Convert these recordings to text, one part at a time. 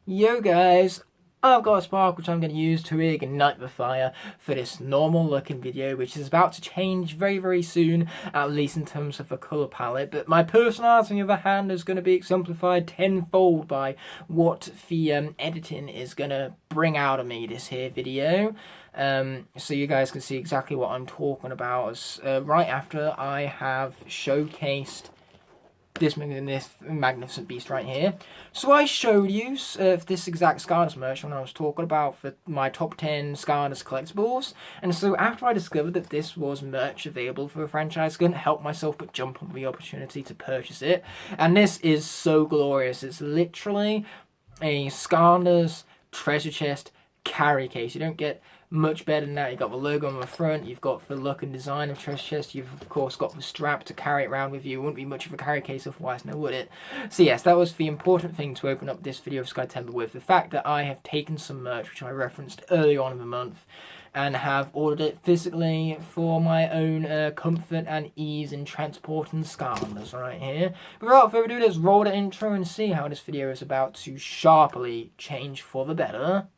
Yo guys, I've got a spark which I'm going to use to ignite the fire for this normal looking video, which is about to change very soon, at least in terms of the colour palette. But my personality on the other hand is going to be exemplified tenfold by what the editing is going to bring out of me this here video. So you guys can see exactly what I'm talking about right after I have showcased this magnificent beast right here. So I showed you this exact Skylanders merch when I was talking about for my top 10 Skylanders collectibles, and so after I discovered that this was merch available for the franchise, I couldn't help myself but jump on the opportunity to purchase it, and this is so glorious. It's literally a Skylanders treasure chest carry case. You don't get much better than that. You've got the logo on the front, you've got the look and design of treasure chest, you've of course got the strap to carry it around with you. It wouldn't be much of a carry case otherwise, now would it? So yes, that was the important thing to open up this video of Skytember with, the fact that I have taken some merch, which I referenced early on in the month, and have ordered it physically for my own comfort and ease in transporting Skylanders right here. But without further ado, let's roll the intro and see how this video is about to sharply change for the better.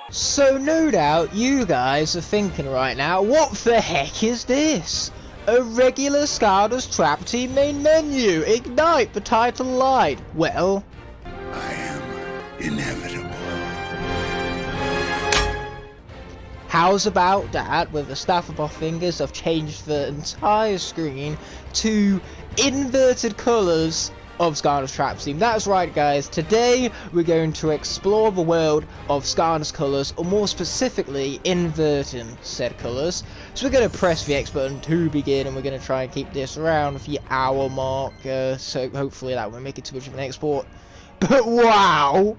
So no doubt you guys are thinking right now, what the heck is this? A regular Skylanders Trap Team main menu! Ignite the title light! Well, I am inevitable. how's about that? With the staff of our fingers, I've changed the entire screen to inverted colours of Skylanders Trap Team. That's right guys, today we're going to explore the world of Skylanders colours, or more specifically inverting said colours. So we're going to press the X button to begin, and we're going to try and keep this around the hour mark, so hopefully that won't make it too much of an export. But wow!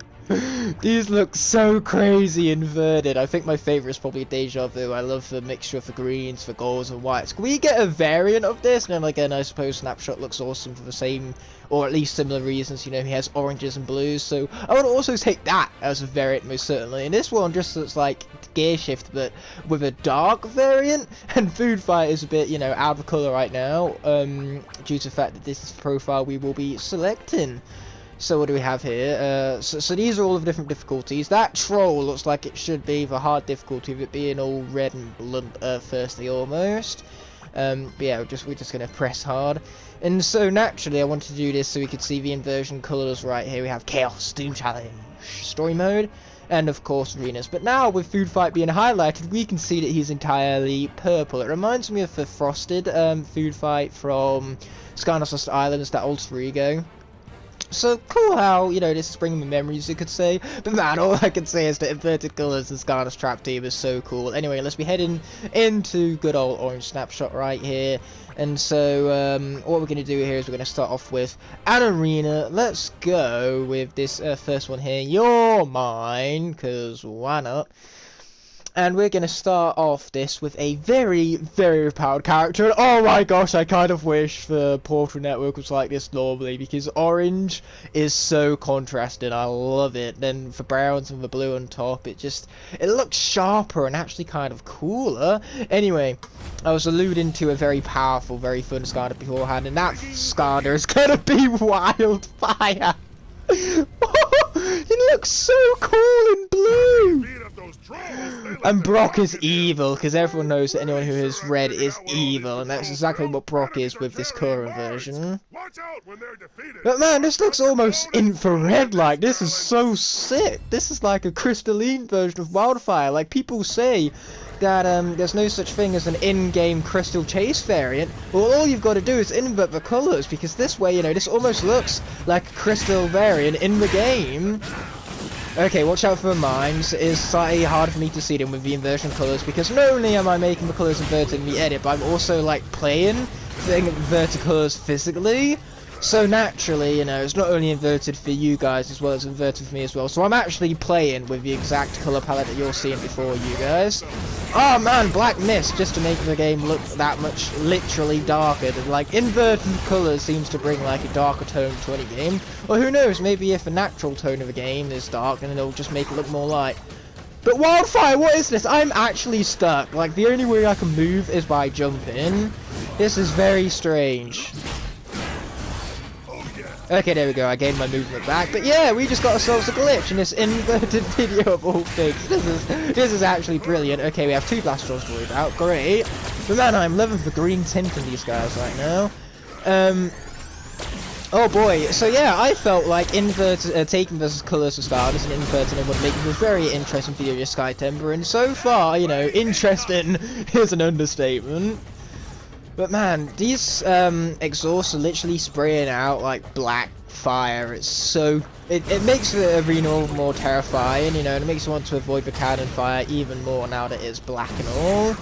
These look so crazy inverted. I think my favourite is probably Deja Vu. I love the mixture of the greens, the golds and whites. Can we get a variant of this? And then again, I suppose Snapshot looks awesome for the same, or at least similar reasons. You know, he has oranges and blues, so I would also take that as a variant most certainly. And this one just looks like Gear Shift, but with a dark variant. And Food Fight is a bit, you know, out of colour right now, due to the fact that this is the profile we will be selecting. So what do we have here? So these are all of the different difficulties. That troll looks like it should be the hard difficulty, of it being all red and bloodthirsty almost. But yeah, we're just going to press hard. And so naturally I wanted to do this so we could see the inversion colours right here. We have Chaos, Doom Challenge, Story Mode, and of course arenas. But now with Food Fight being highlighted, we can see that he's entirely purple. It reminds me of the Frosted Food Fight from Skylanders Lost Islands, that alter ego. So cool how, you know, this is bringing me memories, you could say. But man, all I can say is that inverted colours in Skylanders Trap Team is so cool. Anyway, let's be heading into good old orange Snapshot right here. And so what we're going to do here is we're going to start off with an arena. Let's go with this first one here. You're mine, because why not? And we're going to start off this with a very powered character. And oh my gosh, I kind of wish the Portal Network was like this normally, because orange is so contrasting. I love it. Then the browns and the blue on top, it looks sharper and actually kind of cooler. Anyway, I was alluding to a very powerful, very fun Skylander beforehand, and that Skylander is going to be Wildfire. He looks so cool in blue. And Brock is evil, because everyone knows that anyone who has red is evil, and that's exactly what Brock is with this current version. But man, this looks almost infrared-like. This is so sick. This is like a crystalline version of Wildfire. Like, people say that there's no such thing as an in-game Crystal Chase variant. Well, all you've got to do is invert the colours, because this way, you know, this almost looks like a Crystal variant in the game. Okay, watch out for the mines. It is slightly hard for me to see them with the inversion colours, because not only am I making the colours inverted in the edit, but I'm also like playing the inverted colours physically. So naturally, you know, it's not only inverted for you guys as well as inverted for me as well. So I'm actually playing with the exact colour palette that you're seeing before you guys. Oh man, black mist, just to make the game look that much literally darker. Like, inverted colours seems to bring like a darker tone to any game. Or who knows, maybe if a natural tone of a game is dark, then it'll just make it look more light. But wildfire, what is this? I'm actually stuck. Like, the only way I can move is by jumping. This is very strange. Okay, there we go, I gained my movement back. But yeah, we just got ourselves a glitch in this inverted video of all things. This is actually brilliant. Okay, we have 2 Blastrons to worry about, great. But man, I'm loving the green tint in these guys right now. Oh boy, so yeah, I felt like taking the colours of Skylanders and inverting them would make it a very interesting video of Sky Timber, and so far, you know, interesting is an understatement. But man, these exhausts are literally spraying out like black fire. It's so... It makes the arena all more terrifying, you know, and it makes you want to avoid the cannon fire even more now that it's black and all.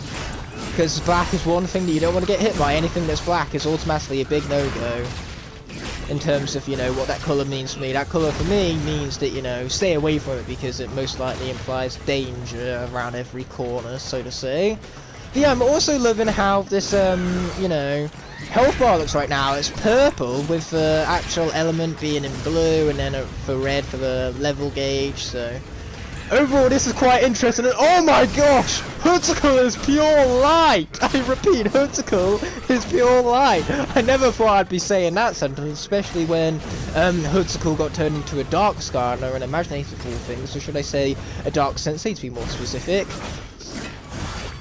Because black is one thing that you don't want to get hit by. Anything that's black is automatically a big no-go. In terms of, you know, what that colour means for me. That colour for me means that, you know, stay away from it because it most likely implies danger around every corner, so to say. But yeah, I'm also loving how this, you know, health bar looks right now. It's purple with the actual element being in blue and then for red for the level gauge, so... Overall, this is quite interesting. And oh my gosh! Hoodsicle is pure light! I repeat, Hoodsicle is pure light! I never thought I'd be saying that sentence, especially when Hoodsicle got turned into a dark Skylander and imaginative of all things, or should I say a dark Sensei to be more specific.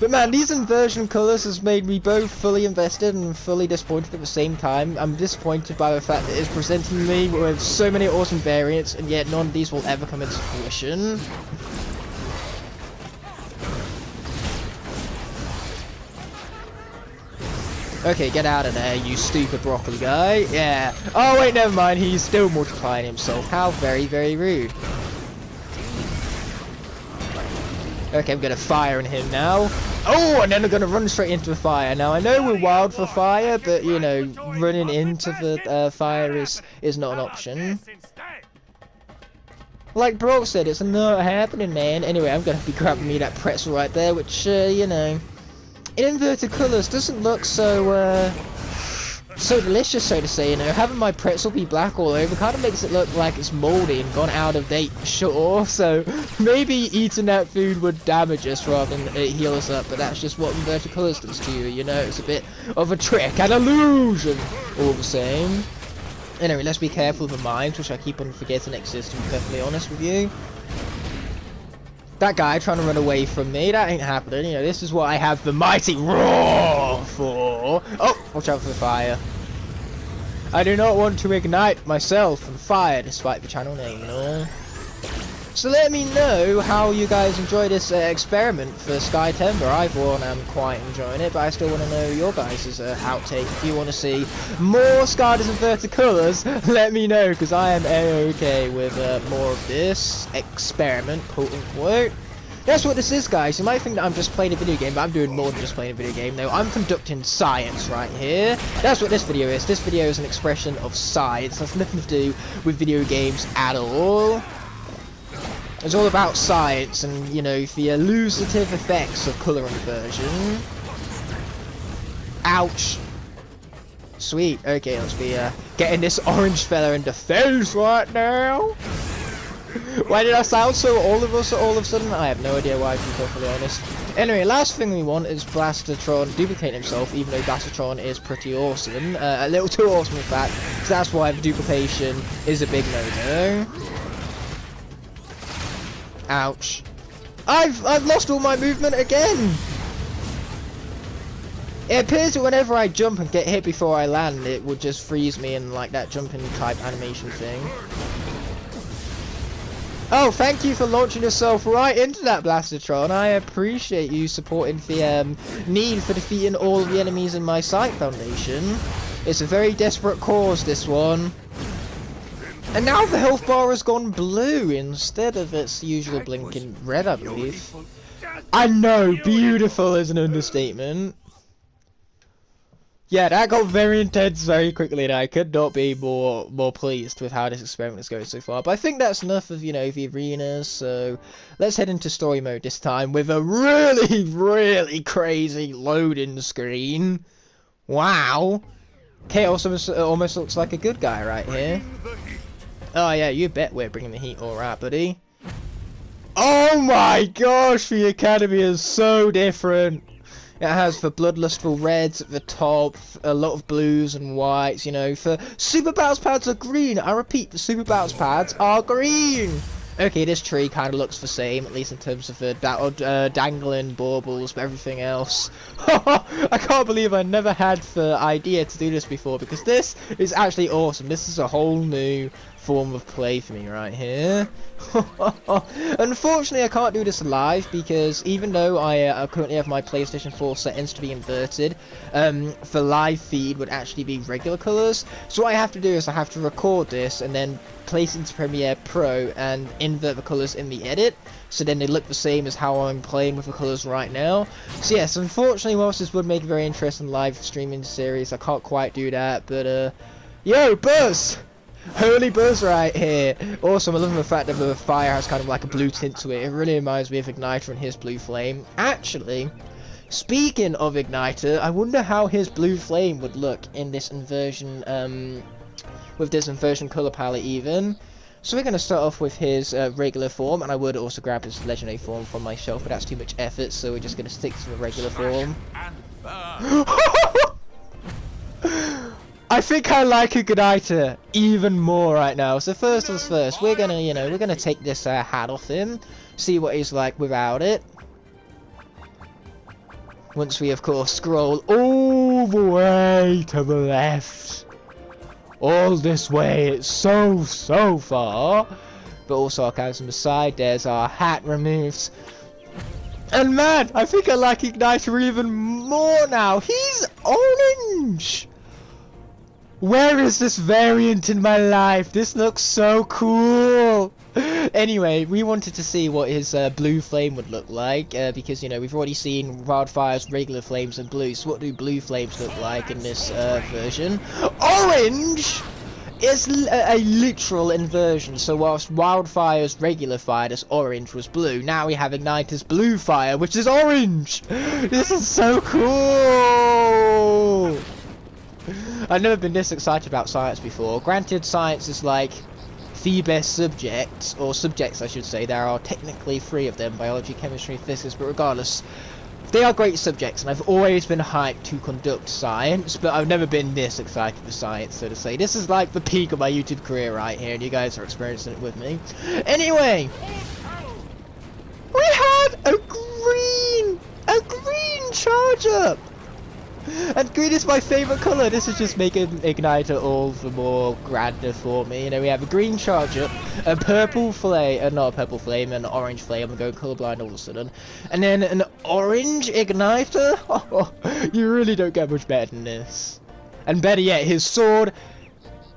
But man, these inversion colours has made me both fully invested and fully disappointed at the same time. I'm disappointed by the fact that it's presenting me with so many awesome variants, and yet none of these will ever come into fruition. Okay, get out of there, you stupid broccoli guy. Yeah. Oh wait, never mind, he's still multiplying himself. How very, very rude. Okay, I'm gonna fire on him now. Oh, and then I'm gonna run straight into the fire. Now, I know we're wild for fire, but, you know, running into the fire is not an option. Like Brock said, it's not happening, man. Anyway, I'm gonna be grabbing me that pretzel right there, which, you know, in inverted colours doesn't look so, so delicious, so to say, you know. Having my pretzel be black all over kind of makes it look like it's mouldy and gone out of date, sure. So maybe eating that food would damage us rather than heal us up, but that's just what inverted colours does to you, you know. It's a bit of a trick, an illusion, all the same. Anyway, let's be careful of the mines, which I keep on forgetting exist, to be perfectly honest with you. That guy trying to run away from me, that ain't happening, you know. This is what I have the mighty roar for. Oh, watch out for the fire. I do not want to ignite myself and fire despite the channel name, you know. So let me know how you guys enjoy this experiment for Sky Timber. I for one am quite enjoying it, but I still want to know your guys' outtake. If you want to see more Skylanders inverted colours, let me know, because I am a-okay with more of this experiment, quote unquote. That's what this is, guys. You might think that I'm just playing a video game, but I'm doing more than just playing a video game. No, I'm conducting science right here. That's what this video is. This video is an expression of science. It has nothing to do with video games at all. It's all about science and, you know, the elusive effects of colour inversion. Ouch. Sweet. Okay, let's be getting this orange fella in the face right now. Why did I sound so all of a sudden? I have no idea why, to be perfectly honest. Anyway, last thing we want is Blastertron duplicating himself, even though Blastertron is pretty awesome. A little too awesome, in fact. So that's why the duplication is a big no-no. Ouch. I've lost all my movement again! It appears that whenever I jump and get hit before I land, it would just freeze me in like that jumping type animation thing. Oh, thank you for launching yourself right into that Blastertron. I appreciate you supporting the need for defeating all of the enemies in my site foundation. It's a very desperate cause, this one. And now the health bar has gone blue instead of its usual blinking red, I believe. I know, beautiful is an understatement. Yeah, that got very intense very quickly, and I could not be more pleased with how this experiment is going so far. But I think that's enough of, you know, the arenas, so let's head into story mode this time with a really, really crazy loading screen. Wow. Chaos almost looks like a good guy right here. Oh yeah, you bet we're bringing the heat, alright, buddy. Oh my gosh, the Academy is so different. It has the bloodlustful reds at the top, a lot of blues and whites, you know. The super bounce pads are green. I repeat, the super bounce pads are green. Okay, this tree kind of looks the same, at least in terms of the dangling baubles, but everything else. I can't believe I never had the idea to do this before, because this is actually awesome. This is a whole new form of play for me right here. Unfortunately, I can't do this live because even though I currently have my PlayStation 4 settings to be inverted, the live feed would actually be regular colors. So what I have to do is I have to record this and then place it into Premiere Pro and invert the colors in the edit, so then they look the same as how I'm playing with the colors right now. So yes, unfortunately, whilst this would make a very interesting live streaming series, I can't quite do that. But yo, Buzz! Holy Buzz right here. Awesome. I love the fact that the fire has kind of like a blue tint to it. It really reminds me of Igniter and his blue flame. Actually, speaking of Igniter, I wonder how his blue flame would look in this inversion, with this inversion color palette even. So we're going to start off with his regular form, and I would also grab his legendary form from my shelf, but that's too much effort, so we're just going to stick to the regular form. I think I like Igniter even more right now. So first things first, we're gonna, you know, we're gonna take this hat off him, see what he's like without it. Once we, of course, scroll all the way to the left, all this way, it's so far. But all sarcasm aside, there's our hat removed. And man, I think I like Igniter even more now. He's orange. Where is this variant in my life? This looks so cool. Anyway, we wanted to see what his blue flame would look like, because, you know, we've already seen Wildfire's regular flames and blue, so what do blue flames look like in this version? Orange is a literal inversion, so whilst Wildfire's regular fire, this orange, was blue, now we have Igniter's blue fire, which is orange! This is so cool! I've never been this excited about science before. Granted, science is like the best subject, or subjects I should say. There are technically 3 of them, biology, chemistry, physics, but regardless, they are great subjects, and I've always been hyped to conduct science, but I've never been this excited for science, so to say. This is like the peak of my YouTube career right here, and you guys are experiencing it with me. Anyway, we have a green charge up! And green is my favourite colour. This is just making Igniter all the more grander for me. You know, we have a green charge up, a purple flame, not a purple flame, an orange flame. I'm going colourblind all of a sudden. And then an orange Igniter. Oh, you really don't get much better than this. And better yet, his sword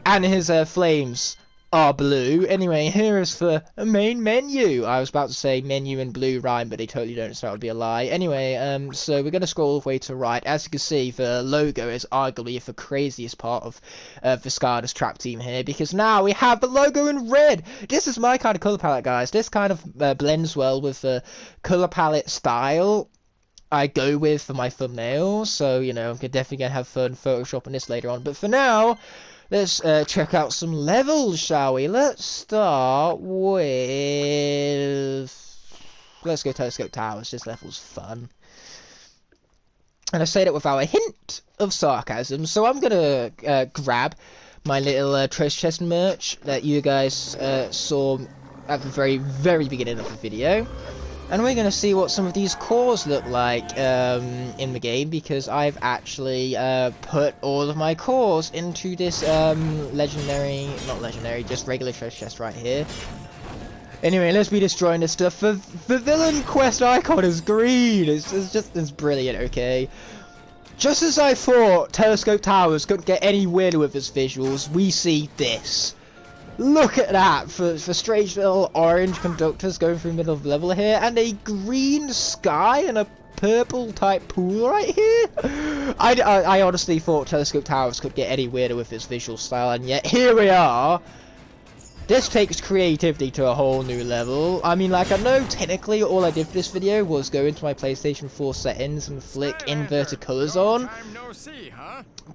and his flames are blue. Anyway, here is the main menu. I was about to say menu and blue rhyme, but they totally don't, so that would be a lie. Anyway, so we're going to scroll all the way to the right. As you can see, the logo is arguably the craziest part of the Skylanders Trap Team here, because now we have the logo in red. This is my kind of colour palette, guys. This kind of blends well with the colour palette style I go with for my thumbnails, so, you know, I'm definitely going to have fun photoshopping this later on. But for now, let's check out some levels, shall we? Let's start with... Let's go Telescope Towers. This level's fun. And I say that without a hint of sarcasm, so I'm going to grab my little treasure chest merch that you guys saw at the very beginning of the video. And we're going to see what some of these cores look like in the game, because I've actually put all of my cores into this legendary, not legendary, just regular treasure chest right here. Anyway, let's be destroying this stuff. The villain quest icon is green. It's brilliant, okay? Just as I thought Telescope Towers couldn't get any weirder with its visuals, we see this. Look at that, for strange little orange conductors going through the middle of the level here, and a green sky and a purple type pool right here. I honestly thought Telescope Towers could get any weirder with its visual style, and yet here we are. This takes creativity to a whole new level. I mean, like, I know technically all I did for this video was go into my PlayStation 4 settings and flick inverted colors on.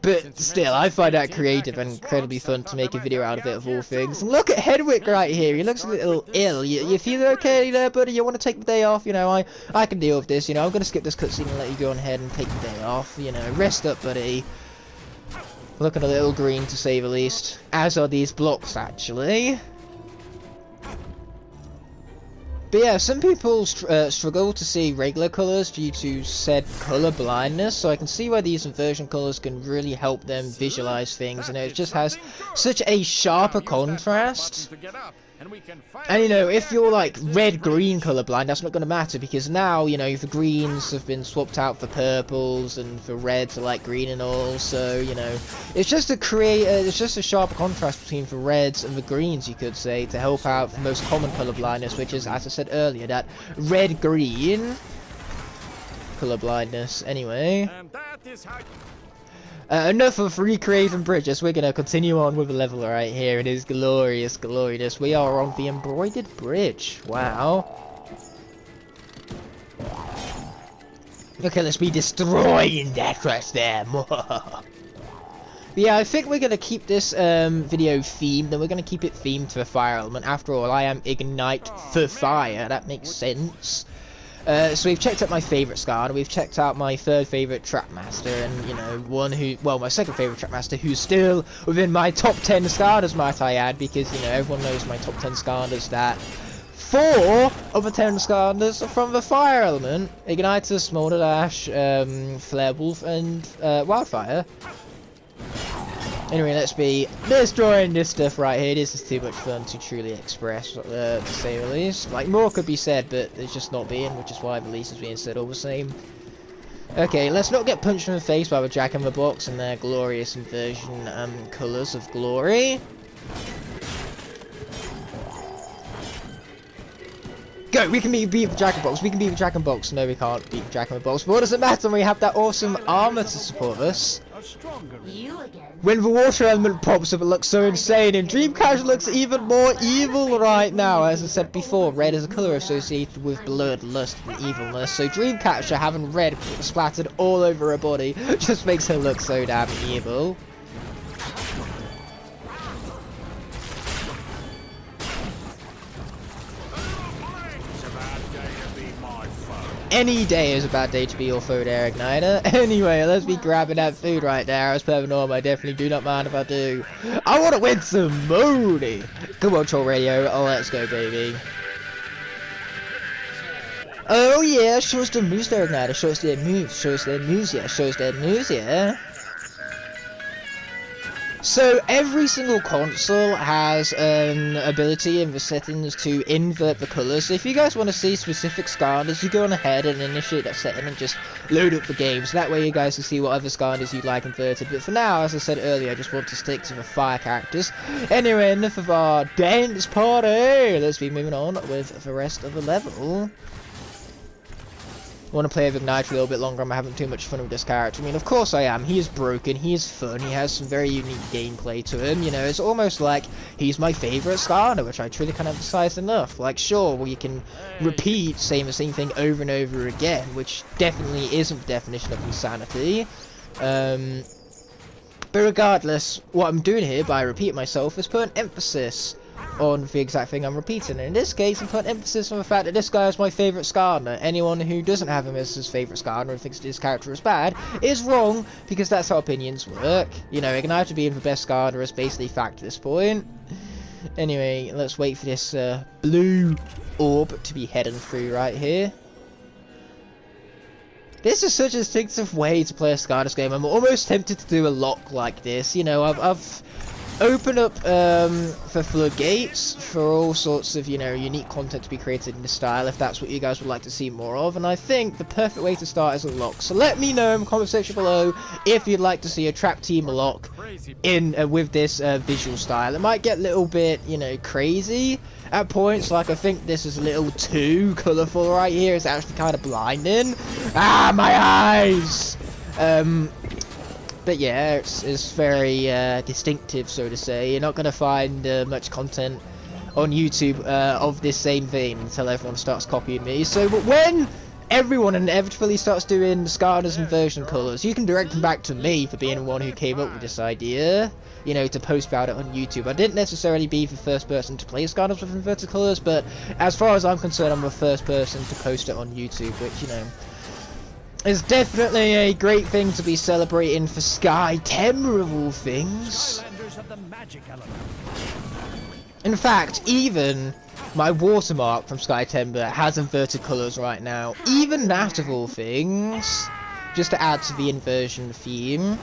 But still, I find that creative and incredibly fun to make a video out of it, of all things. And look at Hedwig right here. He looks a little ill. You feel okay there, buddy? You want to take the day off? You know, I can deal with this. You know, I'm going to skip this cutscene and let you go on ahead and take the day off. You know, rest up, buddy. Looking a little green, to say the least. As are these blocks, actually. But yeah, some people struggle to see regular colours due to said colour blindness, so I can see why these inversion colours can really help them visualise things, and it just has such a sharper contrast. And you know, if you're like red-green colourblind, that's not going to matter, because now, you know, the greens have been swapped out for purples and for reds are like green and all, so, you know, it's just a sharper contrast between the reds and the greens, you could say, to help out the most common colourblindness, which is, as I said earlier, that red-green colourblindness. Anyway. Enough of recreating bridges, we're gonna continue on with the level right here. It is glorious, glorious. We are on the Embroidered Bridge. Wow. Okay, let's be destroying that right there. Yeah, I think we're gonna keep this video themed, and we're gonna keep it themed to the fire element. After all, I am Ignite for Fire. That makes sense. So we've checked out my favourite Skarner, we've checked out my third favourite Trapmaster, and, you know, my second favourite Trapmaster, who's still within my top 10 Skarners, might I add, because, you know, everyone knows my top 10 Skarners, that 4 of the 10 Skarners are from the fire element: Igniter, Smolder Dash, Flarewolf, and Wildfire. Anyway, let's be destroying this stuff right here. This is too much fun to truly express, to say the least. Like, more could be said, but there's just not being, which is why the least is being said all the same. Okay, let's not get punched in the face by the Jack in the Box and their glorious inversion colours of glory. Go! We can beat the Jack in the Box. We can beat the Jack in the Box. No, we can't beat the Jack in the Box. But what does it matter when we have that awesome armour to support us? When the water element pops up, it looks so insane, and Dreamcatcher looks even more evil right now. As I said before, red is a colour associated with blood, lust, and evilness, so Dreamcatcher having red splattered all over her body just makes her look so damn evil. Any day is a bad day to be your foe there, Igniter. Anyway, let's be grabbing that food right there. As per normal, I definitely do not mind if I do. I want to win some money. Come on, Troll Radio. Oh, let's go, baby. Oh, yeah. Show us the moves there, Igniter. Show us the moves. Show us the moves, yeah. Show us the moves, yeah. So, every single console has an ability in the settings to invert the colours. So if you guys want to see specific Skarners, you go on ahead and initiate that setting and just load up the game. So that way you guys can see what other Skarners you'd like inverted. But for now, as I said earlier, I just want to stick to the fire characters. Anyway, enough of our dance party. Let's be moving on with the rest of the level. I want to play with Ignite a little bit longer. I'm having too much fun with this character. I mean, of course I am. He is broken. He is fun. He has some very unique gameplay to him. You know, it's almost like he's my favourite Skarner, which I truly can't emphasise enough. Like, sure, well, you can repeat saying the same thing over and over again, which definitely isn't the definition of insanity. But regardless, what I'm doing here by repeating myself is put an emphasis on the exact thing I'm repeating. And in this case, I'm putting emphasis on the fact that this guy is my favourite Skarner. Anyone who doesn't have him as his favourite Skarner and thinks this character is bad is wrong, because that's how opinions work. You know, Igniter being the best Skarner is basically fact at this point. Anyway, let's wait for this blue orb to be heading through right here. This is such a distinctive way to play a Skarner's game. I'm almost tempted to do a lock like this. You know, I've open up the floodgates for all sorts of, you know, unique content to be created in this style, if that's what you guys would like to see more of. And I think the perfect way to start is a lock. So let me know in the comment section below if you'd like to see a Trap Team lock in with this visual style. It might get a little bit, you know, crazy at points. Like, I think this is a little too colourful right here. It's actually kind of blinding. Ah, my eyes! But yeah, it's very distinctive, so to say. You're not going to find much content on YouTube of this same vein until everyone starts copying me. So but when everyone inevitably starts doing Skylanders inversion colours, you can direct them back to me for being the one who came up with this idea, you know, to post about it on YouTube. I didn't necessarily be the first person to play Skylanders with inverted colours, but as far as I'm concerned, I'm the first person to post it on YouTube, which, you know, it's definitely a great thing to be celebrating for Skytember of all things. In fact, even my watermark from Skytember has inverted colours right now. Even that of all things. Just to add to the inversion theme.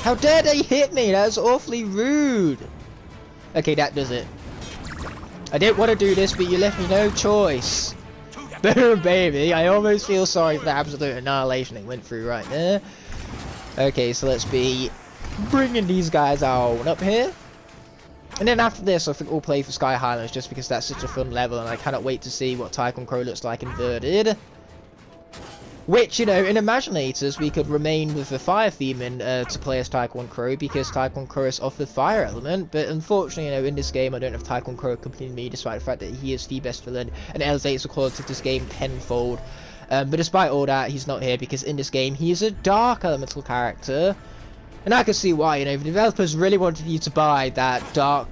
How dare they hit me? That's awfully rude. Okay, that does it. I didn't want to do this, but you left me no choice. Boom, baby. I almost feel sorry for the absolute annihilation it went through right there. Okay, so let's be bringing these guys on up here. And then after this, I think we'll play for Sky Highlands, just because that's such a fun level, and I cannot wait to see what Tycoon Crow looks like inverted. Which, you know, in Imaginators, we could remain with the fire theme to play as Tycoon Crow, because Tycoon Crow is off the fire element, but unfortunately, you know, in this game, I don't have Tycoon Crow accompanying me, despite the fact that he is the best villain, and elevates the quality of this game tenfold. But despite all that, he's not here, because in this game, he is a dark elemental character. And I can see why, you know, the developers really wanted you to buy that dark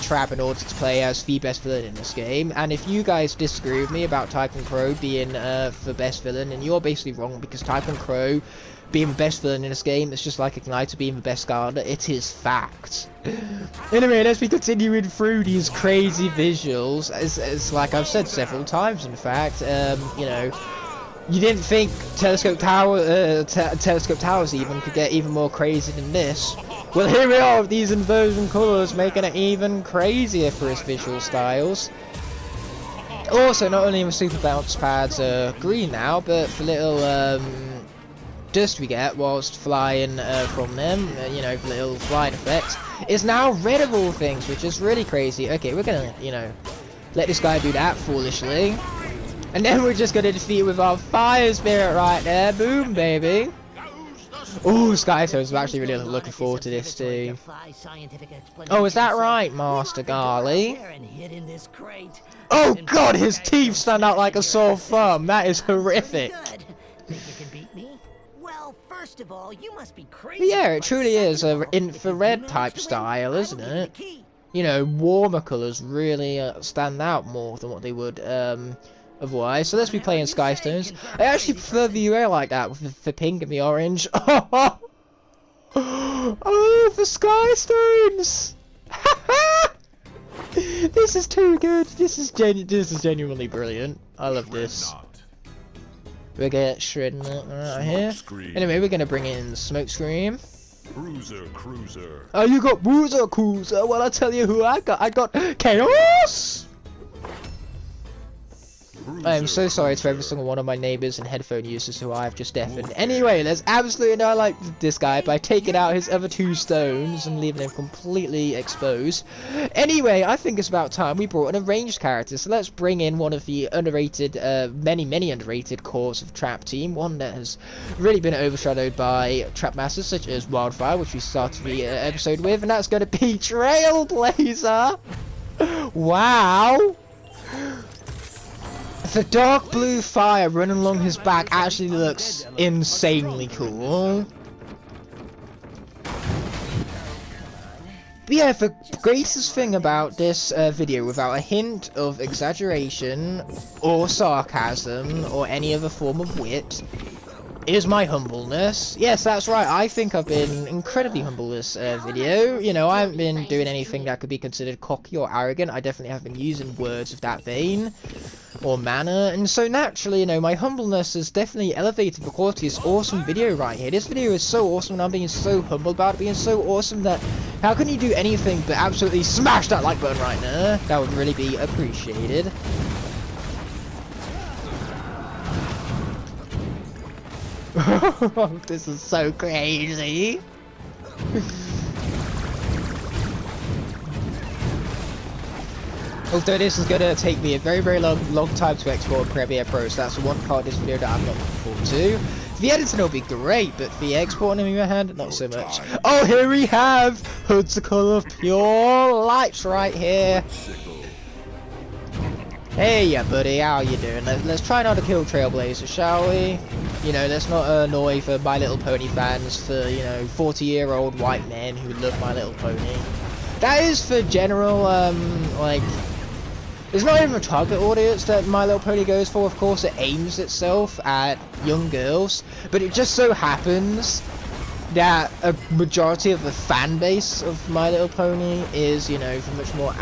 trap in order to play as the best villain in this game. And if you guys disagree with me about Tycoon Crow being the best villain, then you're basically wrong, because Tycoon Crow being the best villain in this game, it's just like Igniter being the best Skylander. It is fact. Anyway, let's be continuing through these crazy visuals. It's like I've said several times, in fact, you know, you didn't think Telescope Towers even could get even more crazy than this. Well, here we are with these inversion colours, making it even crazier for its visual styles. Also, not only are super bounce pads green now, but the little dust we get whilst flying from them, you know, the little flying effect, is now red of all things, which is really crazy. Okay, we're gonna, you know, let this guy do that foolishly. And then we're just gonna defeat it with our fire spirit right there. Boom, baby. Ooh, Skytones. I'm actually really looking forward to this too. Oh, is that right, Master Garly? Oh god, his teeth stand out like a sore thumb. That is horrific. But yeah, it truly is an infrared type style, isn't it? You know, warmer colours really stand out more than what they would otherwise. So let's be playing Skystones. I actually prefer the UA like that, with the pink and the orange. Oh, the Skystones! This is too good. This is genuinely brilliant. I love this. We're gonna shredding it right here. Anyway, we're gonna bring in Smokescream. Cruiser. Oh, you got Cruiser. Well, I'll tell you who I got. I got Chaos. I am so sorry to every single one of my neighbors and headphone users who I have just deafened. Anyway, let's absolutely annihilate this guy by taking out his other two stones and leaving him completely exposed. Anyway, I think it's about time we brought in a ranged character, so let's bring in one of the underrated, many underrated cores of Trap Team, one that has really been overshadowed by Trap Masters such as Wildfire, which we started the episode with, and that's going to be Trailblazer! Wow! The dark blue fire running along his back actually looks insanely cool. But yeah, the greatest thing about this video, without a hint of exaggeration or sarcasm or any other form of wit, is my humbleness. Yes, that's right. I think I've been incredibly humble this video. You know, I haven't been doing anything that could be considered cocky or arrogant. I definitely have been using words of that vein or manner, and so naturally, you know, my humbleness has definitely elevated the quality of this awesome video right here. This video is so awesome, and I'm being so humble about it being so awesome that how can you do anything but absolutely smash that like button right now? That would really be appreciated. This is so crazy. Although this is gonna take me a very long time to export Premiere Pro, so that's the one part of this video that I'm not looking forward to. The editing will be great, but the exporting in my hand, not so much. Oh, here we have Untitled of Pure Lights right here. Hey, yeah, buddy, how you doing? Let's try not to kill Trailblazers, shall we? You know, let's not annoy for My Little Pony fans, for, you know, 40-year-old white men who love My Little Pony. That is for general, like, there's not even a target audience that My Little Pony goes for. Of course, it aims itself at young girls, but it just so happens that a majority of the fan base of My Little Pony is, you know, for much more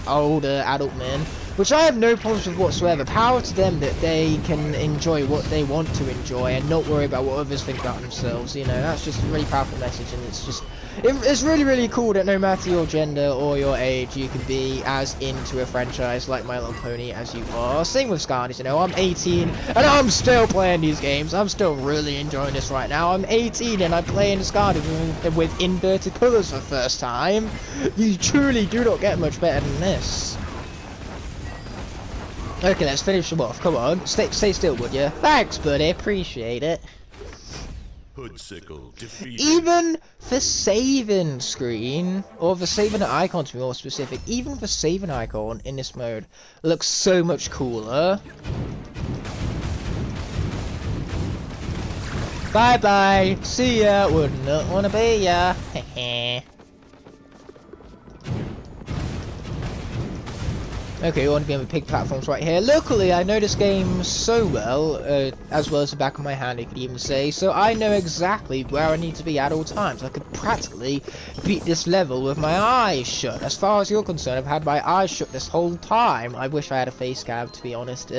older adult men, which I have no problems with whatsoever. Power to them that they can enjoy what they want to enjoy and not worry about what others think about themselves. You know, that's just a really powerful message, and it's just, it's really cool that no matter your gender or your age, you can be as into a franchise like My Little Pony as you are. Same with Skylanders, you know, I'm 18 and I'm still playing these games. I'm still really enjoying this right now. I'm 18 and I'm playing Skylanders with inverted colours for the first time. You truly do not get much better than this. Okay, let's finish them off. Come on, stay still, would you? Thanks, buddy. Appreciate it. Even the saving screen, or the saving icon to be more specific, even the saving icon in this mode looks so much cooler. Bye bye. See ya. Would not wanna be ya. Heh. Okay, we want to be on the pig platforms right here. Luckily, I know this game so well as the back of my hand, you could even say, so I know exactly where I need to be at all times. I could practically beat this level with my eyes shut. As far as you're concerned, I've had my eyes shut this whole time. I wish I had a face cam, to be honest.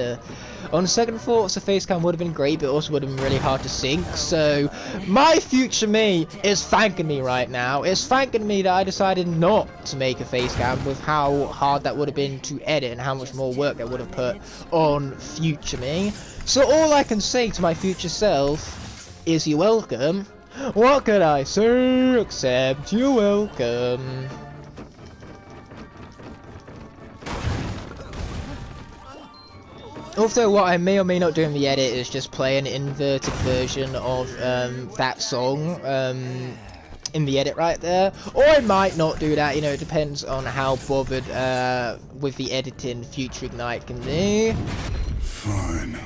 On second thoughts, a face cam would have been great, but also would have been really hard to sync, so my future me is thanking me right now. It's thanking me that I decided not to make a face cam with how hard that would have been to edit and how much more work I would have put on future me. So all I can say to my future self is you're welcome. What could I say except you're welcome? Although what I may or may not do in the edit is just play an inverted version of that song in the edit right there, or I might not do that, you know, it depends on how bothered with the editing Future Ignite can do. Fine.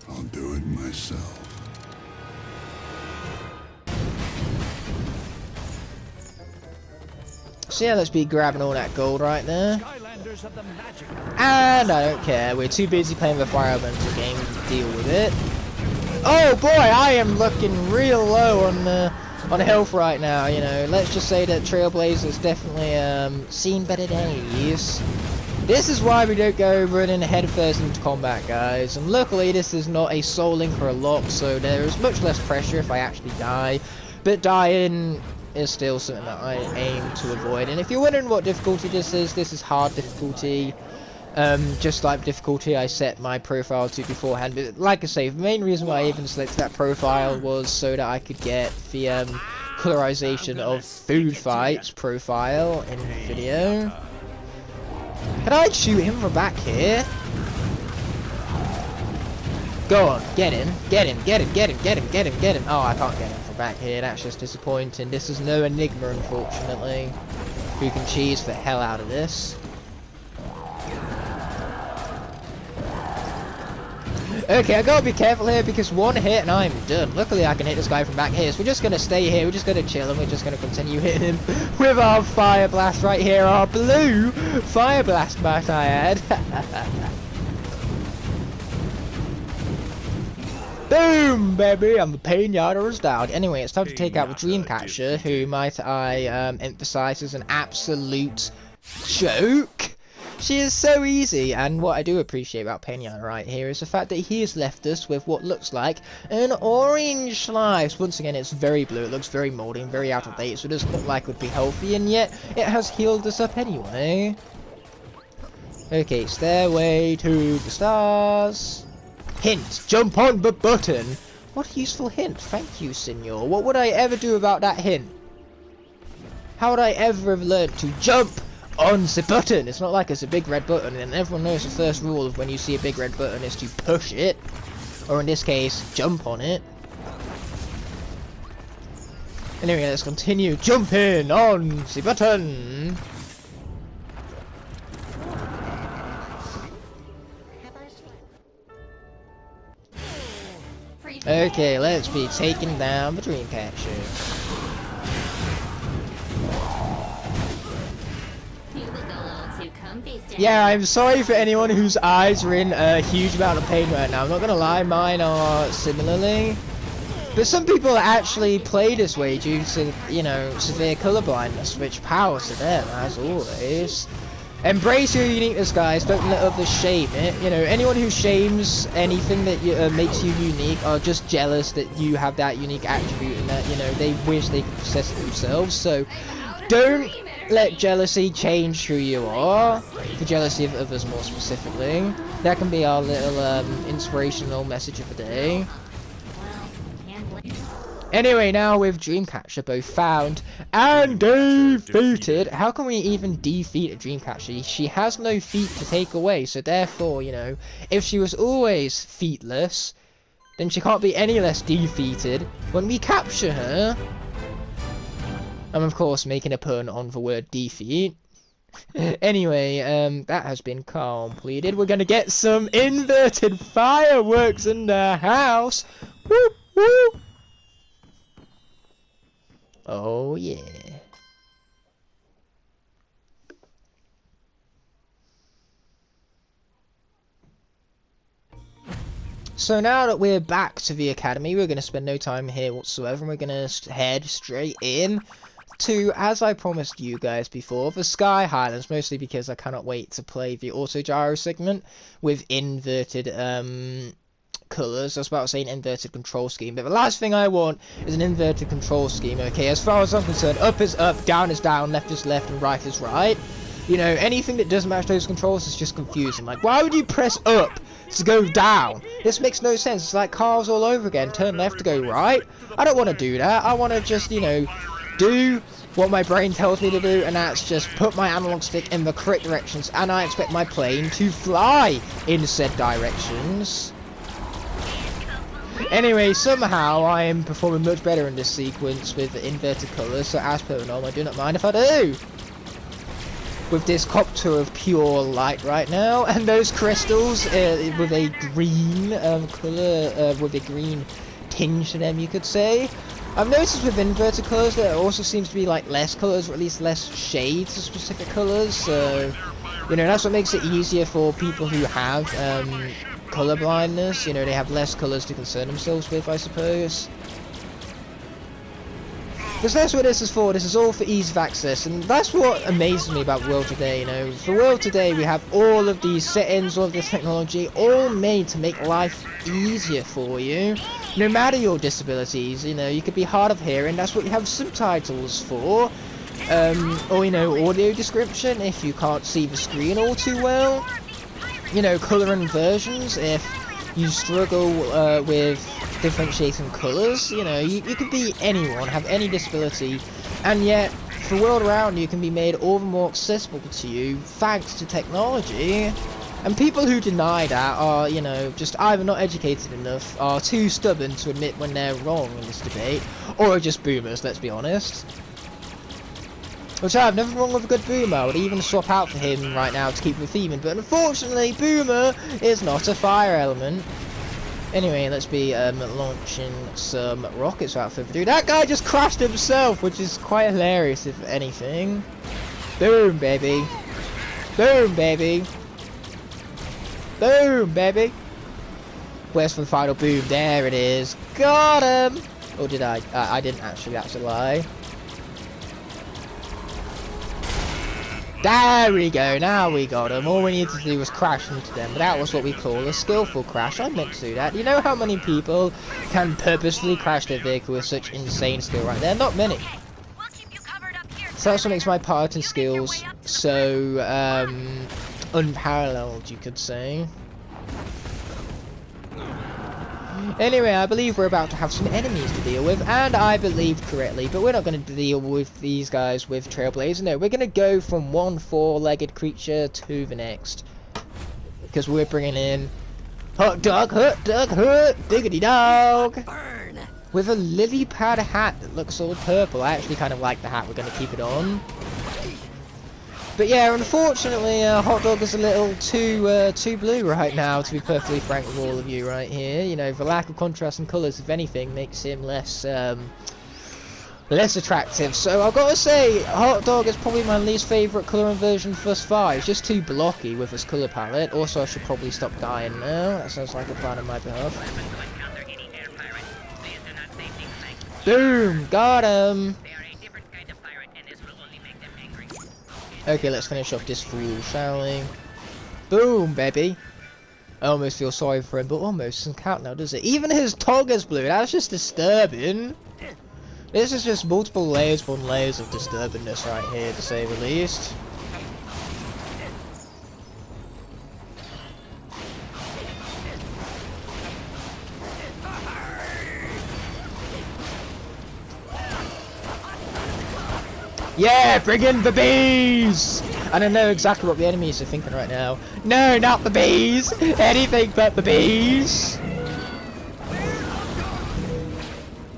I'll do it myself. So yeah, let's be grabbing all that gold right there. And I don't care, we're too busy playing the Fire Elemental game to deal with it. Oh boy, I am looking real low on health right now, you know. Let's just say that Trailblazers definitely seen better days. This is why we don't go running headfirst into combat, guys. And luckily this is not a soul link or a lock, so there is much less pressure if I actually die. But dying is still something that I aim to avoid. And if you're wondering what difficulty this is hard difficulty. Just like difficulty I set my profile to beforehand, but like I say, the main reason why I even selected that profile was so that I could get the colorization of Food Fights profile in the video. Can I shoot him from back here? Go on, get him. Oh, I can't get him from back here, that's just disappointing. This is no Enigma, unfortunately. Who can cheese the hell out of this? Okay, I gotta be careful here because one hit and I'm done. Luckily I can hit this guy from back here, so we're just gonna stay here, we're just gonna chill and we're just gonna continue hitting him with our Fire Blast right here, our blue Fire Blast might I add. Boom, baby, and the pinata is down. Anyway, it's time to take out the Dreamcatcher, who might I emphasize is an absolute joke. She is so easy, and what I do appreciate about Pinata right here is the fact that he has left us with what looks like an orange slice. Once again, it's very blue, it looks very moldy and very out of date, so it doesn't look like it would be healthy, and yet it has healed us up anyway. Okay, Stairway to the Stars. Hint, jump on the button. What a useful hint, thank you, senor. What would I ever do about that hint? How would I ever have learned to jump on the button? It's not like it's a big red button, and everyone knows the first rule of when you see a big red button is to push it, or in this case, jump on it. Anyway, let's continue jumping on the button. Okay, let's be taking down the Dreamcatcher. Yeah, I'm sorry for anyone whose eyes are in a huge amount of pain right now. I'm not gonna lie, mine are similarly. But some people actually play this way due to, you know, severe color blindness, which powers to them, as always. Embrace your uniqueness, guys. Don't let others shame it. You know, anyone who shames anything that makes you unique are just jealous that you have that unique attribute and that, you know, they wish they could possess it themselves. So, don't let jealousy change who you are. The jealousy of others, more specifically. That can be our little inspirational message of the day. Anyway, now with Dreamcatcher both found and defeated, how can we even defeat a Dreamcatcher? She has no feet to take away, so therefore, you know, if she was always feetless, then she can't be any less defeated when we capture her. I'm of course making a pun on the word defeat. Anyway, that has been completed. We're gonna get some inverted fireworks in the house. Woo woo! Oh yeah. So now that we're back to the academy, we're going to spend no time here whatsoever, and we're going to head straight in to, as I promised you guys before, the Sky Highlands, mostly because I cannot wait to play the Auto Gyro segment with inverted colours. I was about to say an inverted control scheme, but the last thing I want is an inverted control scheme, okay? As far as I'm concerned, up is up, down is down, left is left, and right is right. You know, anything that doesn't match those controls is just confusing. Like, why would you press up to go down? This makes no sense. It's like cars all over again. Turn left to go right. I don't want to do that. I want to just, you know, do what my brain tells me to do, and that's just put my analog stick in the correct directions, and I expect my plane to fly in said directions. Anyway, somehow I am performing much better in this sequence with the inverted colours, so as per normal, I do not mind if I do. With this copter of pure light right now, and those crystals with a green colour, with a green tinge to them, you could say. I've noticed with inverted colours there also seems to be like less colours, or at least less shades of specific colours, so, you know, that's what makes it easier for people who have colour blindness. You know, they have less colours to concern themselves with, I suppose. Because that's what this is for. This is all for ease of access, and that's what amazes me about the world today. You know, the world today, we have all of these settings, all of this technology, all made to make life easier for you. No matter your disabilities, you know, you could be hard of hearing, that's what you have subtitles for. Or, you know, audio description if you can't see the screen all too well. You know, colour inversions if you struggle with differentiating colours. You know, you could be anyone, have any disability, and yet the world around you can be made all the more accessible to you thanks to technology. And people who deny that are, you know, just either not educated enough, are too stubborn to admit when they're wrong in this debate, or are just boomers, let's be honest. Which I have nothing wrong with a good boomer. I would even swap out for him right now to keep the theme in, but unfortunately, boomer is not a fire element. Anyway, let's be launching some rockets without further ado. That guy just crashed himself, which is quite hilarious, if anything. Boom, baby. Boom, baby. Boom, baby. Where's for the final boom? There it is. Got him! Or did I? I didn't actually, that's a lie. There we go, now we got him. All we needed to do was crash into them, but that was what we call a skillful crash. I meant to do that. You know how many people can purposefully crash their vehicle with such insane skill right there? Not many. So that's what makes my piloting skills so unparalleled, you could say. Anyway, I believe we're about to have some enemies to deal with, and I believe correctly, but we're not going to deal with these guys with Trailblazer. No, we're going to go from one four-legged creature to the next, because we're bringing in hot dog, diggity dog, with a lily pad hat that looks all purple. I actually kind of like the hat. We're going to keep it on. But yeah, unfortunately, Hot Dog is a little too blue right now, to be perfectly frank with all of you right here. You know, the lack of contrast and colours, if anything, makes him less attractive. So I've got to say, Hot Dog is probably my least favourite colour and version thus far. He's just too blocky with his colour palette. Also, I should probably stop dying now. That sounds like a plan on my behalf. Boom! Got him! Okay, let's finish off this fool, shall we? Boom, baby! I almost feel sorry for him, but almost doesn't count now, does it? Even his tongue is blue, that's just disturbing. This is just multiple layers upon layers of disturbingness right here, to say the least. Yeah, bring in the bees! And I know exactly what the enemies are thinking right now. No, not the bees! Anything but the bees!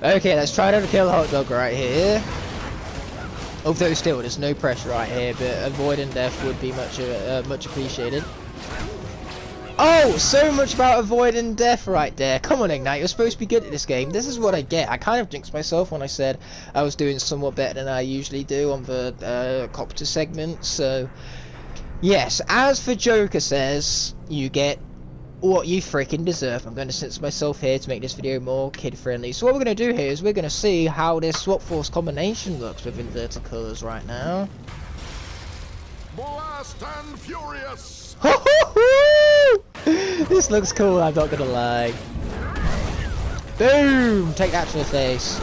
Okay, let's try to kill Hot Dog right here. Although still, there's no pressure right here, but avoiding death would be much appreciated. Oh, so much about avoiding death right there. Come on, Ignite, you're supposed to be good at this game. This is what I get. I kind of jinxed myself when I said I was doing somewhat better than I usually do on the copter segment. So, yes, as for Joker says, you get what you freaking deserve. I'm going to censor myself here to make this video more kid-friendly. So what we're going to do here is we're going to see how this Swap Force combination looks with inverted colours right now. Blast and Furious! This looks cool, I'm not gonna lie. Boom! Take that to the face.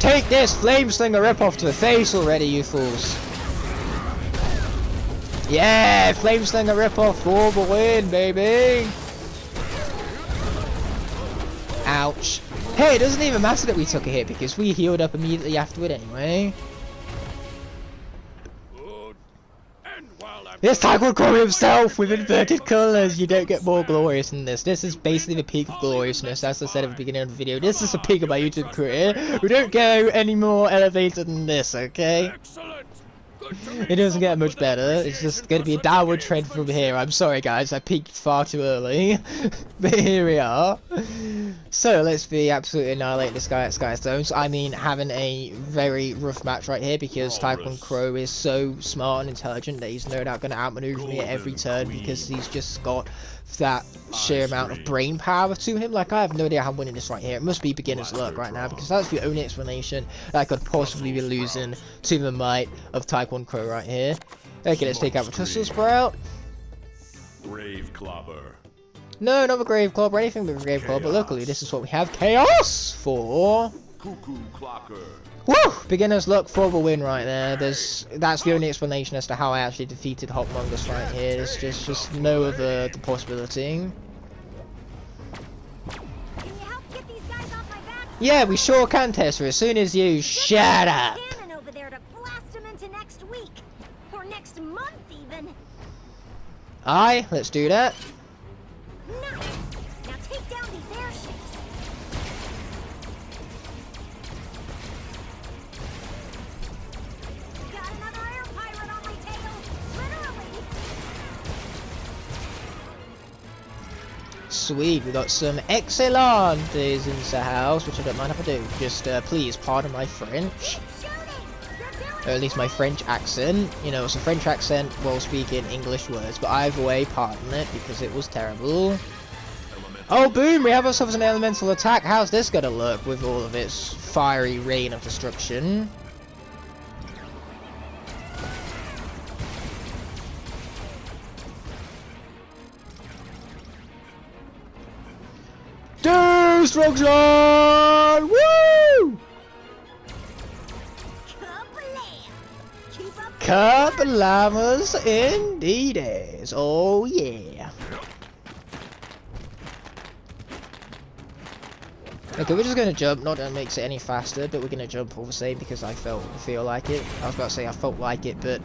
Take this Flameslinger ripoff to the face already, you fools. Yeah, Flameslinger ripoff for the win, baby. Ouch. Hey, it doesn't even matter that we took a hit because we healed up immediately afterward anyway. It's Tycoon Crow himself with inverted colours. You don't get more glorious than this. This is basically the peak of gloriousness, as I said at the beginning of the video. This is the peak of my YouTube career. We don't go any more elevated than this, okay? It doesn't get much better. It's just going to be a downward trend from here. I'm sorry, guys. I peaked far too early. But here we are. So, let's be absolutely annihilate this guy at Sky Stones. I mean, having a very rough match right here because Tycoon Crow is so smart and intelligent that he's no doubt going to outmaneuver me at every turn because he's just got that sheer amount of brain power to him. Like, I have no idea how I'm winning this right here. It must be beginner's luck right now because that's the only explanation that I could possibly be losing to the might of Tycoon Crow right here. Okay, let's take out the Tussle Sprout. Grave Clobber. No, not the Grave Club or anything but the Grave Club, but luckily this is what we have Chaos for. Cuckoo Clocker. Woo! Beginner's luck for the win right there. That's the only explanation as to how I actually defeated Hotmongus right here. There's just no other possibility. Can you help get these guys off my back? Yeah, we sure can, Tessa, as soon as you shut up. Cannon over there to blast them into next week. Or next month, even. Aye, let's do that. Nice. Now take down these airships. Got another air pirate on my tail. Literally. Sweet, we got some Excelentes in the house, which I don't mind if I do. Just please pardon my French. Shooting. You're doing Or at least my French accent. You know, it's a French accent while speaking English words, but either way, pardon it because it was terrible. Oh, boom! We have ourselves an elemental attack. How's this gonna look with all of its fiery rain of destruction? Destruction! Woo! Kablamas indeed is. Oh yeah. Okay, we're just gonna jump. Not that it makes it any faster, but we're gonna jump all the same because I feel like it. I was about to say I felt like it, but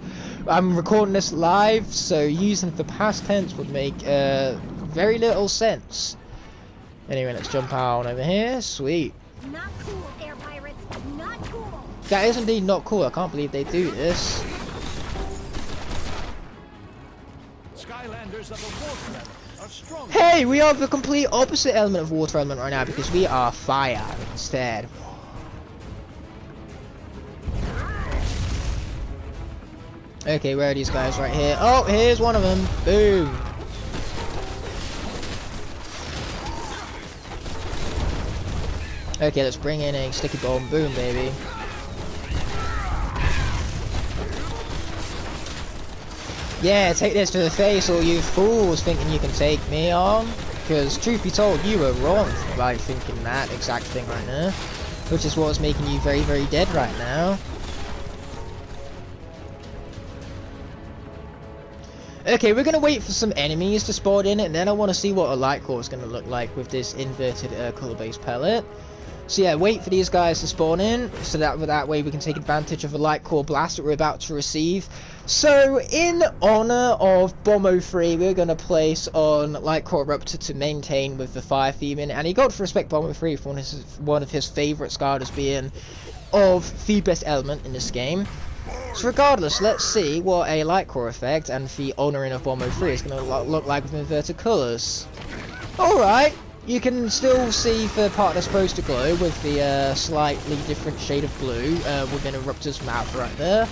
I'm recording this live, so using the past tense would make very little sense. Anyway, let's jump out over here. Sweet. Not cool, air pirates. Not cool. That is indeed not cool. I can't believe they do this. Skylanders of the water element are strong. Hey, we are the complete opposite element of water element right now because we are fire instead. Okay, where are these guys? Right here. Oh, here's one of them. Boom. Okay, let's bring in a sticky bomb. Boom, baby. Yeah, take this to the face, all you fools thinking you can take me on. Because, truth be told, you were wrong by thinking that exact thing right now. Which is what's making you very, very dead right now. Okay, we're going to wait for some enemies to spawn in, and then I want to see what a light core is going to look like with this inverted color-based pellet. So yeah, wait for these guys to spawn in, so that way we can take advantage of the light core blast that we're about to receive. So, in honor of Bombo 3, we're going to place on Light Core Eruptor to maintain with the fire theme in, and he got to respect Bombo 3 for one of his favourite Skylanders being of the best element in this game. So regardless, let's see what a Light Core effect and the honouring of Bombo 3 is going to look like with inverted colours. Alright. You can still see the part that's supposed to glow with the slightly different shade of blue within Eruptor's mouth right there.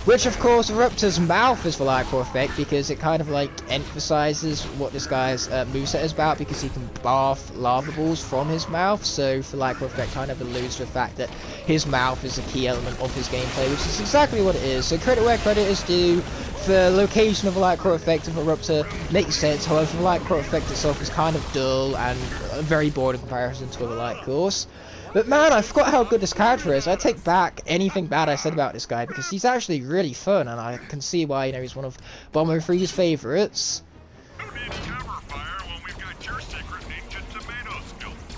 Which, of course, Eruptor's mouth is the light core effect because it kind of like emphasizes what this guy's moveset is about because he can bath lava balls from his mouth. So the light core effect kind of alludes to the fact that his mouth is a key element of his gameplay, which is exactly what it is. So credit where credit is due. The location of the light core effect of Eruptor makes sense. However, the light core effect itself is kind of dull and very bored in comparison to other light cores. But man, I forgot how good this character is. I take back anything bad I said about this guy because he's actually really fun, and I can see why, you know, he's one of Bombo 3's favorites.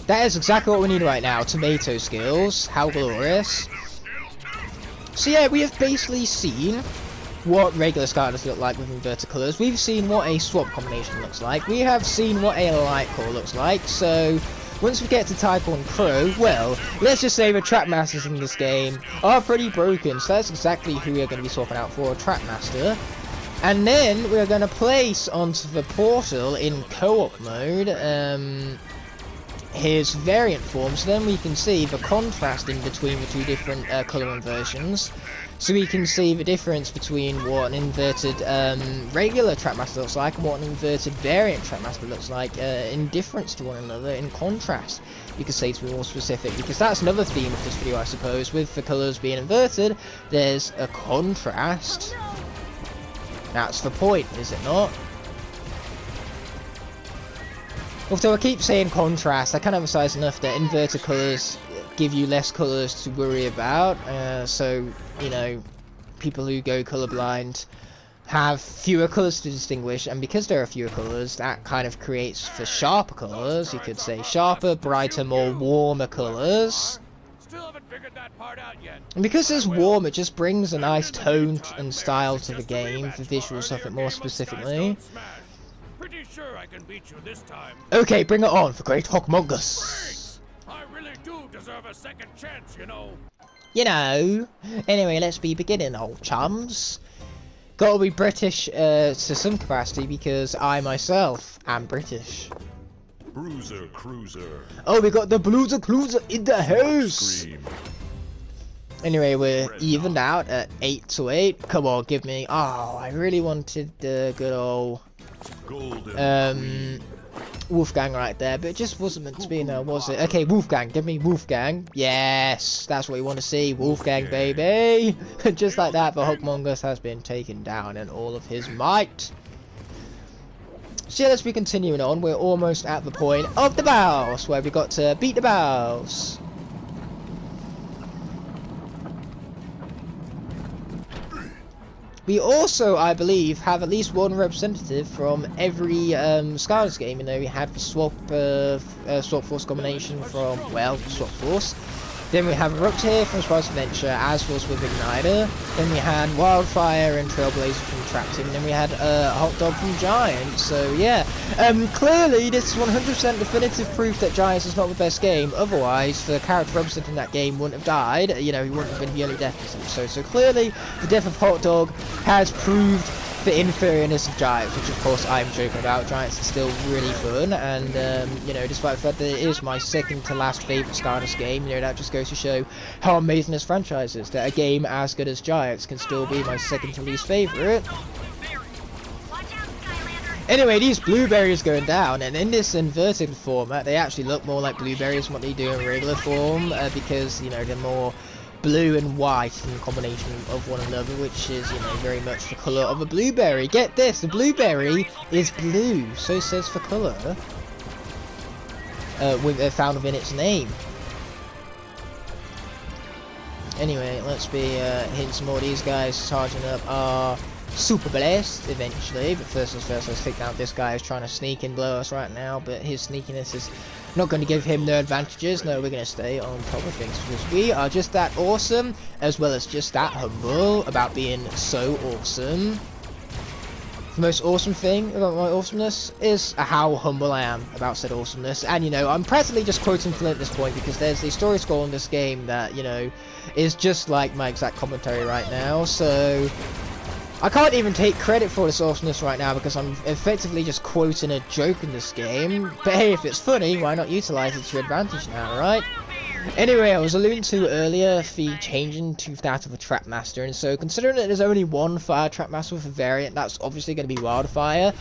That is exactly what we need right now. Tomato skills. How glorious. So yeah, we have basically seen what regular Skylanders look like with inverted colours. We've seen what a swap combination looks like. We have seen what a light core looks like. So once we get to Tycho and Crow, well, let's just say the Trap Masters in this game are pretty broken, so that's exactly who we're going to be swapping out for, a Trap Master. And then we're going to place onto the portal in co-op mode his variant form, so then we can see the contrast in between the two different colour inversions. So we can see the difference between what an inverted regular Trap Master looks like and what an inverted variant Trap Master looks like in difference to one another, in contrast, you could say, to be more specific, because that's another theme of this video, I suppose. With the colours being inverted, there's a contrast. That's the point, is it not? Although I keep saying contrast, I can't emphasise enough that inverted colours give you less colours to worry about, so, you know, people who go colourblind have fewer colours to distinguish, and because there are fewer colours, that kind of creates for sharper colours, you could say sharper, brighter, more warmer colours. And because it's warm, it just brings a nice tone and style to the game, the visuals of it more specifically. Pretty sure I can beat you this time. Okay, bring it on for Great Hawkmongus. I really do deserve a second chance, you know. You know. Anyway, let's be beginning, old chums. Gotta be British to some capacity because I myself am British. Bruiser Cruiser. Oh, we got the Bruiser Cruiser in the house. Anyway, we're evened out at 8-8. Come on, give me. Oh, I really wanted the good old Wolfgang right there, but it just wasn't meant to be now, was it? Okay, Wolfgang, give me Wolfgang. Yes, that's what we want to see, Wolfgang, baby. Just like that, the Hogmongus has been taken down in all of his might. So yeah, let's be continuing on. We're almost at the point of the boss, where we got to beat the boss. We also, I believe, have at least one representative from every Skylanders game. You know, we had the Swap Force combination from, well, Swap Force. Then we have Erupt here from Spice Adventure, as was with Igniter. Then we had Wildfire and Trailblazer from Trap Team. And then we had Hot Dog from Giant. So yeah, clearly this is 100% definitive proof that Giants is not the best game. Otherwise, the character representing that game wouldn't have died. You know, he wouldn't have been the only death. So clearly, the death of Hot Dog has proved the inferiorness of Giants, which of course I'm joking about. Giants is still really fun, and you know, despite the fact that it is my second to last favourite Skylanders game, you know, that just goes to show how amazing this franchise is, that a game as good as Giants can still be my second to least favourite. Anyway, these blueberries going down, and in this inverted format, they actually look more like blueberries than what they do in regular form, because, you know, they're more blue and white in combination of one another, which is, you know, very much the colour of a blueberry. Get this, the blueberry is blue, so says the colour found within its name. Anyway, let's be hitting some more of these guys, charging up our Super Blast eventually, but first things first, let's take out this guy who's trying to sneak and blow us right now, but his sneakiness is not going to give him no advantages. No, we're going to stay on top of things because we are just that awesome, as well as just that humble about being so awesome. The most awesome thing about my awesomeness is how humble I am about said awesomeness. And, you know, I'm presently just quoting Flint at this point because there's the story scroll in this game that, you know, is just like my exact commentary right now. So I can't even take credit for this awesomeness right now because I'm effectively just quoting a joke in this game. But hey, if it's funny, why not utilize it to your advantage now, right? Anyway, I was alluding to earlier the changing to that of a Trap Master, and so considering that there's only one Fire Trap Master with a variant, that's obviously going to be Wildfire.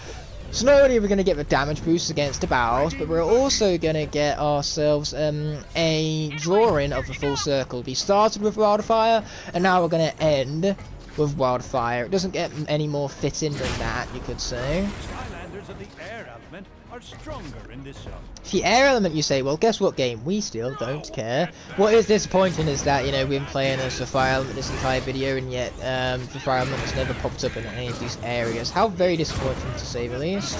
So not only are we going to get the damage boost against the bows, but we're also going to get ourselves a drawing of the full circle. We started with Wildfire, and now we're going to end with Wildfire. It doesn't get any more fitting than that, you could say. Skylanders of the air element are stronger in this zone. The air element, you say? Well, guess what, game? We still don't care. What is disappointing is that, you know, we've been playing as the fire element this entire video, and yet the fire element has never popped up in any of these areas. How very disappointing, to say the least.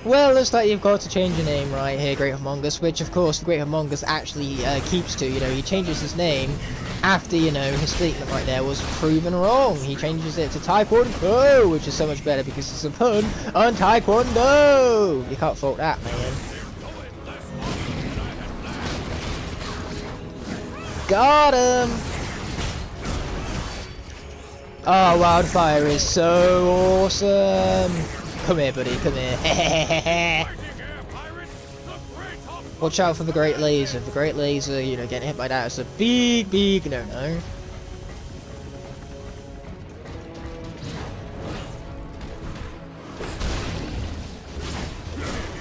Well, looks like you've got to change your name right here, Great Humongous, which of course the Great Humongous actually keeps to. You know, he changes his name after, you know, his statement right there was proven wrong. He changes it to Taekwondo, which is so much better because it's a pun on Taekwondo. You can't fault that, man. Got him! Oh, Wildfire is so awesome! Come here, buddy, come here. Watch out for the Great Laser. The Great Laser, you know, getting hit by that is a big, big no-no.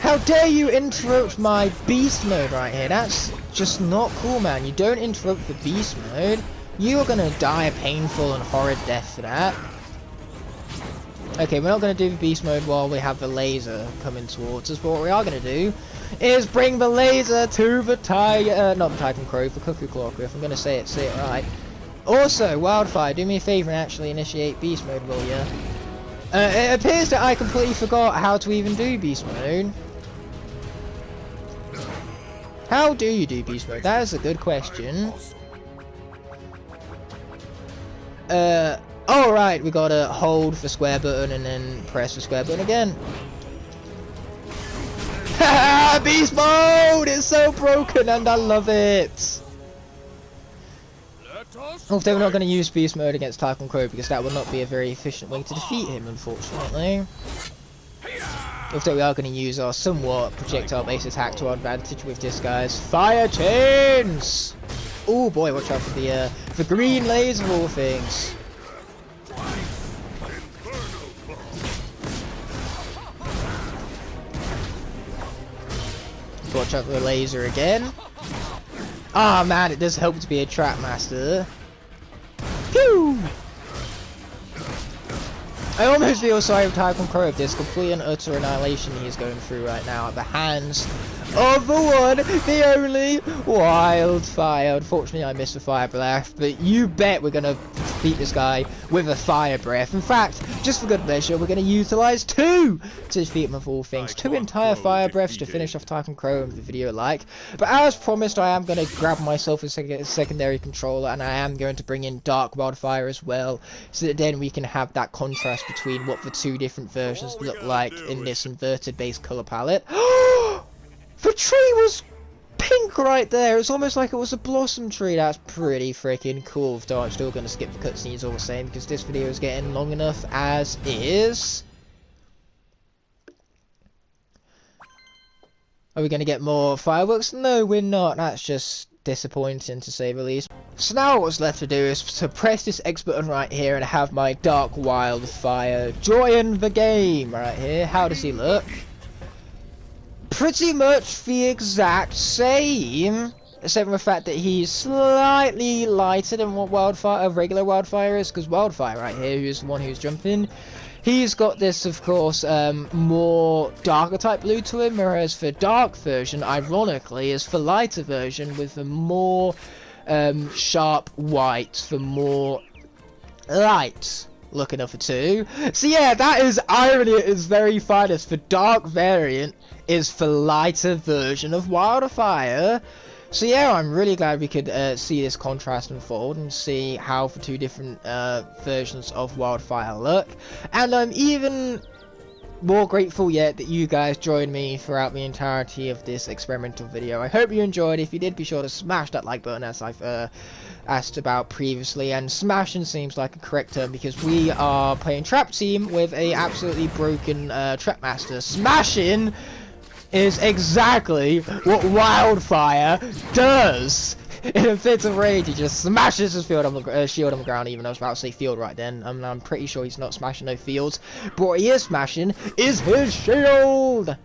How dare you interrupt my beast mode right here? That's just not cool, man. You don't interrupt the beast mode. You are gonna die a painful and horrid death for that. Okay, we're not going to do the beast mode while we have the laser coming towards us, but what we are going to do is bring the laser to the not the Titan Crow, the Cuckoo Clock, if I'm going to say it right. Also, Wildfire, do me a favour and actually initiate beast mode, will ya? It appears that I completely forgot how to even do beast mode. How do you do beast mode? That is a good question. Oh right, we gotta hold the square button and then press the square button again. Haha, beast mode! It's so broken and I love it! Although we're not going to use beast mode against Titan Crow because that would not be a very efficient way to defeat him, unfortunately. Although we are going to use our somewhat projectile-based attack to our advantage with this guy's fire chains! Oh boy, watch out for the green laser of all things. charge up the laser again. Ah, man, it does help to be a trap master. Phew! I almost feel sorry for Tycoon Crow of this complete and utter annihilation he is going through right now at the hands of the one, the only Wildfire. Unfortunately, I missed the Fire Breath, but you bet we're going to beat this guy with a Fire Breath. In fact, just for good measure, we're going to utilize 2 to defeat him of all things. 2 entire Fire Breaths to finish off Tycoon Crow and the video like. But as promised, I am going to grab myself a secondary controller, and I am going to bring in Dark Wildfire as well, so that then we can have that contrast between what the 2 different versions look like in this inverted base color palette. The tree was pink right there. It's almost like it was a blossom tree. That's pretty freaking cool. Though I'm still going to skip the cutscenes all the same because this video is getting long enough as is. Are we going to get more fireworks? No, we're not. That's just disappointing to say the least. So now what's left to do is to press this X button right here and have my Dark Wildfire join the game right here. How does he look? Pretty much the exact same, except for the fact that he's slightly lighter than what regular Wildfire is, because Wildfire right here, who's the one who's jumping, he's got this, of course, more darker type blue to him, whereas the dark version, ironically, is the lighter version with the more sharp white, the more light looking of the 2. So yeah, that is irony at its very finest. The dark variant is the lighter version of Wildfire. So yeah, I'm really glad we could see this contrast unfold and see how the 2 different versions of Wildfire look. And I'm even more grateful yet that you guys joined me throughout the entirety of this experimental video. I hope you enjoyed. If you did, be sure to smash that like button, as I've asked about previously. And smashing seems like a correct term because we are playing Trap Team with a absolutely broken Trap Master. Smashing is exactly what Wildfire does. In a fit of rage, he just smashes his shield on the ground, even though I was about to say field right then. I'm pretty sure he's not smashing no fields. But what he is smashing is his shield!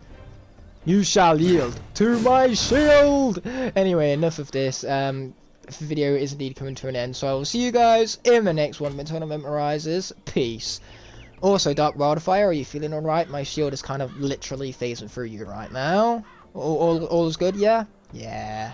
You shall yield to my shield! Anyway, enough of this. The video is indeed coming to an end, so I will see you guys in the next one. Until Memorizers, peace. Also, Dark Wildfire, are you feeling alright? My shield is kind of literally phasing through you right now. All is good, yeah? Yeah.